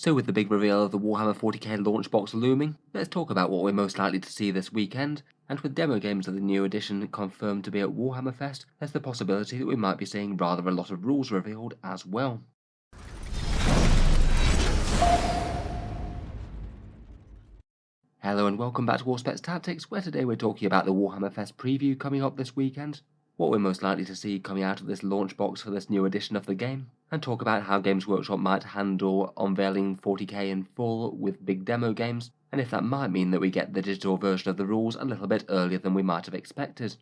So with the big reveal of the Warhammer 40k launch box looming, let's talk about what we're most likely to see this weekend, and with demo games of the new edition confirmed to be at Warhammer Fest, there's the possibility that we might be seeing rather a lot of rules revealed as well. Hello and welcome back to Warspets Tactics, where today we're talking about the Warhammer Fest Preview coming up this weekend, what we're most likely to see coming out of this launch box for this new edition of the game, and talk about how Games Workshop might handle unveiling 40k in full with big demo games, and if that might mean that we get the digital version of the rules a little bit earlier than we might have expected.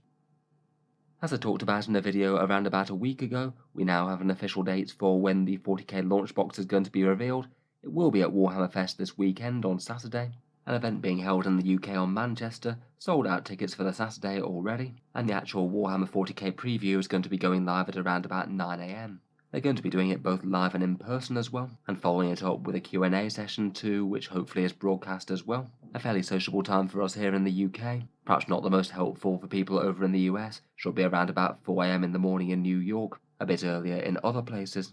As I talked about in a video around about a week ago, we now have an official date for when the 40k launch box is going to be revealed. It will be at Warhammer Fest this weekend on Saturday, an event being held in the UK on Manchester, sold out tickets for the Saturday already, and the actual Warhammer 40k preview is going to be going live at around about 9 AM. They're going to be doing it both live and in person as well, and following it up with a Q&A session too, which hopefully is broadcast as well. A fairly sociable time for us here in the UK, perhaps not the most helpful for people over in the US, should be around about 4 AM in the morning in New York, a bit earlier in other places.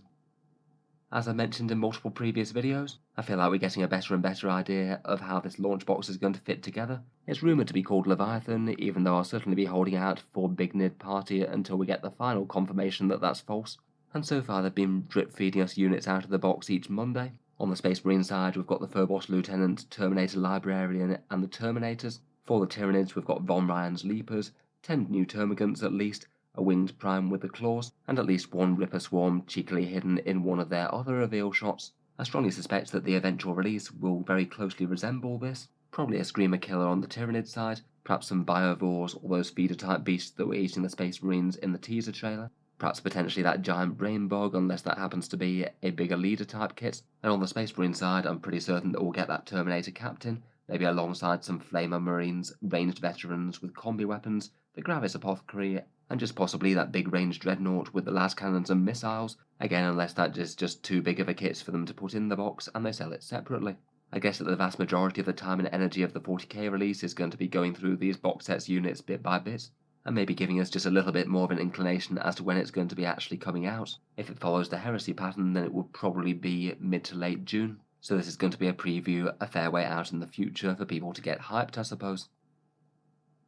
As I mentioned in multiple previous videos, I feel like we're getting a better and better idea of how this launch box is going to fit together. It's rumoured to be called Leviathan, even though I'll certainly be holding out for Big Nid Party until we get the final confirmation that that's false. And so far they've been drip feeding us units out of the box each Monday. On the Space Marine side we've got the Phobos Lieutenant, Terminator Librarian and the Terminators. For the Tyranids we've got Von Ryan's Leapers, 10 new Termagants at least, a Winged Prime with the Claws, and at least one Ripper Swarm cheekily hidden in one of their other reveal shots. I strongly suspect that the eventual release will very closely resemble this. Probably a Screamer Killer on the Tyranid side, perhaps some Biovores or those feeder-type beasts that were eating the Space Marines in the teaser trailer. Perhaps potentially that giant brain bug, unless that happens to be a bigger leader-type kit. And on the Space Marine side, I'm pretty certain that we'll get that Terminator Captain, maybe alongside some Flamer Marines, ranged veterans with combi weapons, the Gravis Apothecary, and just possibly that big ranged dreadnought with the las cannons and missiles, again unless that is just too big of a kit for them to put in the box and they sell it separately. I guess that the vast majority of the time and energy of the 40k release is going to be going through these box sets units bit by bit, and maybe giving us just a little bit more of an inclination as to when it's going to be actually coming out. If it follows the Heresy pattern, then it would probably be mid to late June, so this is going to be a preview a fair way out in the future for people to get hyped, I suppose.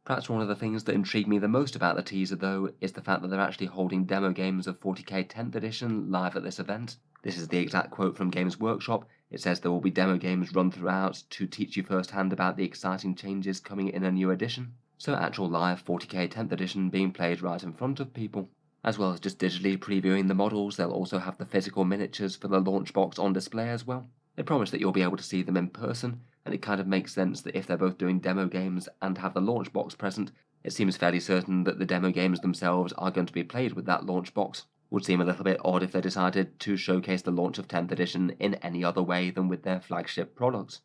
Perhaps one of the things that intrigued me the most about the teaser though is the fact that they're actually holding demo games of 40k 10th edition live at this event. This is the exact quote from Games Workshop. It says there will be demo games run throughout to teach you firsthand about the exciting changes coming in a new edition. So actual live 40k 10th edition being played right in front of people. As well as just digitally previewing the models, they'll also have the physical miniatures for the launch box on display as well. They promise that you'll be able to see them in person, and it kind of makes sense that if they're both doing demo games and have the launch box present, it seems fairly certain that the demo games themselves are going to be played with that launch box. Would seem a little bit odd if they decided to showcase the launch of 10th edition in any other way than with their flagship products.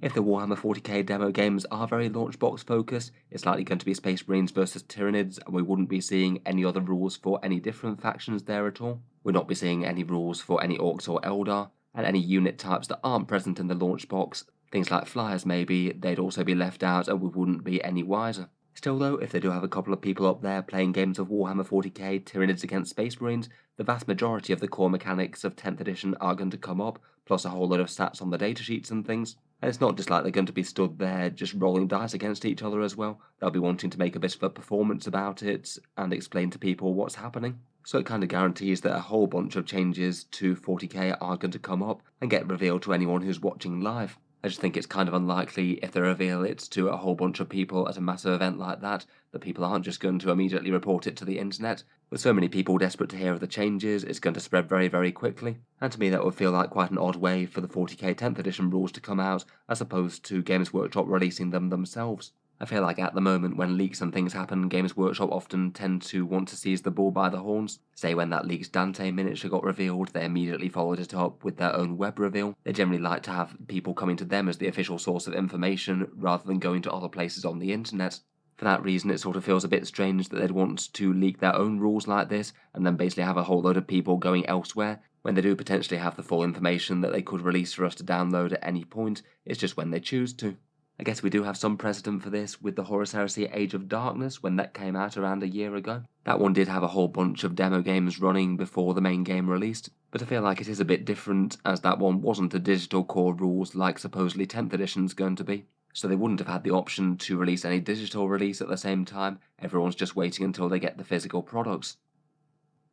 If the Warhammer 40k demo games are very launch box focused, it's likely going to be Space Marines versus Tyranids, and we wouldn't be seeing any other rules for any different factions there at all. We'd not be seeing any rules for any Orcs or Eldar, and any unit types that aren't present in the launch box, things like Flyers maybe, they'd also be left out and we wouldn't be any wiser. Still though, if they do have a couple of people up there playing games of Warhammer 40k Tyranids against Space Marines, the vast majority of the core mechanics of 10th edition are going to come up, plus a whole load of stats on the datasheets and things. And it's not just like they're going to be stood there just rolling dice against each other as well. They'll be wanting to make a bit of a performance about it and explain to people what's happening. So it kind of guarantees that a whole bunch of changes to 40k are going to come up and get revealed to anyone who's watching live. I just think it's kind of unlikely if they reveal it to a whole bunch of people at a massive event like that people aren't just going to immediately report it to the internet. With so many people desperate to hear of the changes, it's going to spread very, very quickly. And to me that would feel like quite an odd way for the 40k 10th edition rules to come out, as opposed to Games Workshop releasing them themselves. I feel like at the moment when leaks and things happen, Games Workshop often tend to want to seize the bull by the horns. Say when that leaked Dante miniature got revealed, they immediately followed it up with their own web reveal. They generally like to have people coming to them as the official source of information, rather than going to other places on the internet. For that reason, it sort of feels a bit strange that they'd want to leak their own rules like this, and then basically have a whole load of people going elsewhere, when they do potentially have the full information that they could release for us to download at any point. It's just when they choose to. I guess we do have some precedent for this with the Horus Heresy Age of Darkness when that came out around a year ago. That one did have a whole bunch of demo games running before the main game released, but I feel like it is a bit different as that one wasn't a digital core rules like supposedly 10th edition's going to be. So they wouldn't have had the option to release any digital release at the same time. Everyone's just waiting until they get the physical products.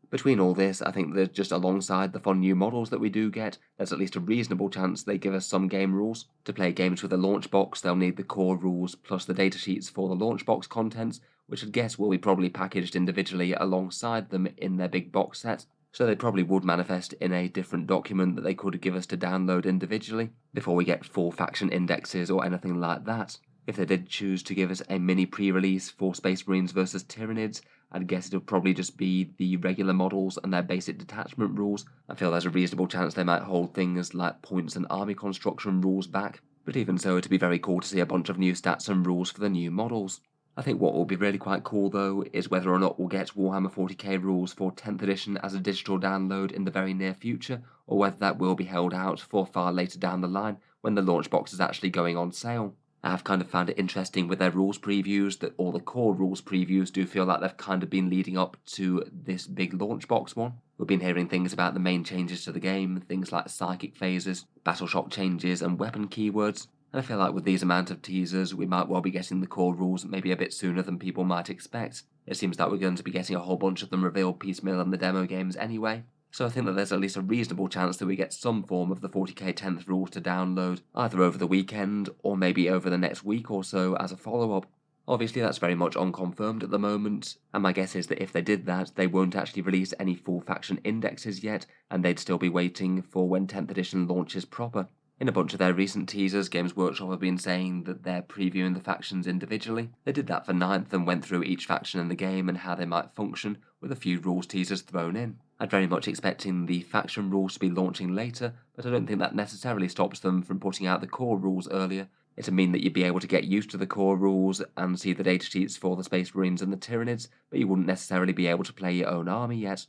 Between all this, I think that just alongside the fun new models that we do get, there's at least a reasonable chance they give us some game rules. To play games with a launch box, they'll need the core rules plus the datasheets for the launch box contents, which I'd guess will be probably packaged individually alongside them in their big box set. So they probably would manifest in a different document that they could give us to download individually, before we get full faction indexes or anything like that. If they did choose to give us a mini pre-release for Space Marines vs Tyranids, I'd guess it would probably just be the regular models and their basic detachment rules. I feel there's a reasonable chance they might hold things like points and army construction rules back, but even so, it'd be very cool to see a bunch of new stats and rules for the new models. I think what will be really quite cool though is whether or not we'll get Warhammer 40k rules for 10th edition as a digital download in the very near future, or whether that will be held out for far later down the line when the launch box is actually going on sale. I have kind of found it interesting with their rules previews that all the core rules previews do feel like they've kind of been leading up to this big launch box one. We've been hearing things about the main changes to the game, things like psychic phases, battle shock changes and weapon keywords, and I feel like with these amount of teasers we might well be getting the core rules maybe a bit sooner than people might expect. It seems like we're going to be getting a whole bunch of them revealed piecemeal in the demo games anyway. So I think that there's at least a reasonable chance that we get some form of the 40k 10th rules to download, either over the weekend or maybe over the next week or so as a follow-up. Obviously that's very much unconfirmed at the moment, and my guess is that if they did that, they won't actually release any full faction indexes yet, and they'd still be waiting for when 10th edition launches proper. In a bunch of their recent teasers, Games Workshop have been saying that they're previewing the factions individually. They did that for 9th and went through each faction in the game and how they might function, with a few rules teasers thrown in. I'd very much expecting the faction rules to be launching later, but I don't think that necessarily stops them from putting out the core rules earlier. It'd mean that you'd be able to get used to the core rules and see the datasheets for the Space Marines and the Tyranids, but you wouldn't necessarily be able to play your own army yet.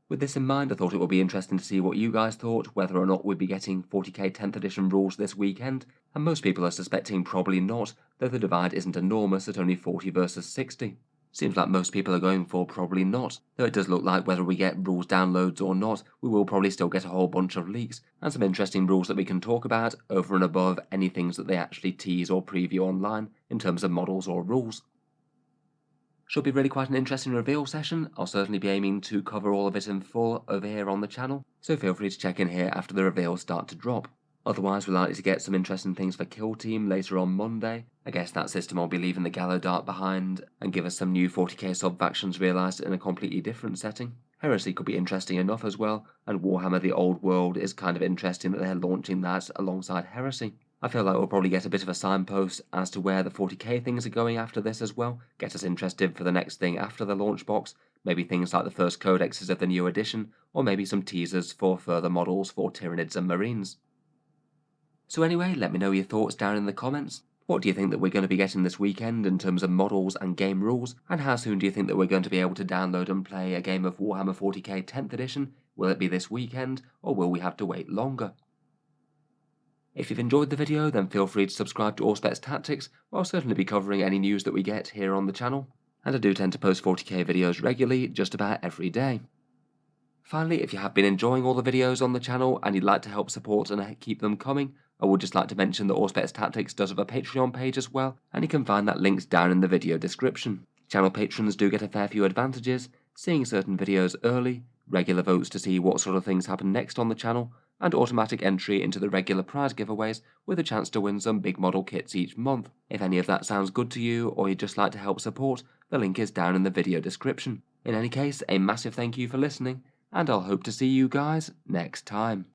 With this in mind, I thought it would be interesting to see what you guys thought, whether or not we'd be getting 40k 10th edition rules this weekend, and most people are suspecting probably not, though the divide isn't enormous at only 40 versus 60. Seems like most people are going for probably not, though it does look like whether we get rules downloads or not, we will probably still get a whole bunch of leaks, and some interesting rules that we can talk about over and above any things that they actually tease or preview online in terms of models or rules. Should be really quite an interesting reveal session. I'll certainly be aiming to cover all of it in full over here on the channel, so feel free to check in here after the reveals start to drop. Otherwise, we're likely to get some interesting things for Kill Team later on Monday. I guess that system will be leaving the Gallo Dart behind and give us some new 40k sub-factions realised in a completely different setting. Heresy could be interesting enough as well, and Warhammer the Old World is kind of interesting that they're launching that alongside Heresy. I feel like we'll probably get a bit of a signpost as to where the 40k things are going after this as well, get us interested for the next thing after the launch box, maybe things like the first codexes of the new edition, or maybe some teasers for further models for Tyranids and Marines. So anyway, let me know your thoughts down in the comments. What do you think that we're going to be getting this weekend in terms of models and game rules, and how soon do you think that we're going to be able to download and play a game of Warhammer 40k 10th edition? Will it be this weekend, or will we have to wait longer? If you've enjoyed the video, then feel free to subscribe to Auspex Tactics, where I'll certainly be covering any news that we get here on the channel, and I do tend to post 40k videos regularly, just about every day. Finally, if you have been enjoying all the videos on the channel and you'd like to help support and keep them coming, I would just like to mention that Auspex Tactics does have a Patreon page as well, and you can find that linked down in the video description. Channel patrons do get a fair few advantages, seeing certain videos early, regular votes to see what sort of things happen next on the channel, and automatic entry into the regular prize giveaways with a chance to win some big model kits each month. If any of that sounds good to you, or you'd just like to help support, the link is down in the video description. In any case, a massive thank you for listening, and I'll hope to see you guys next time.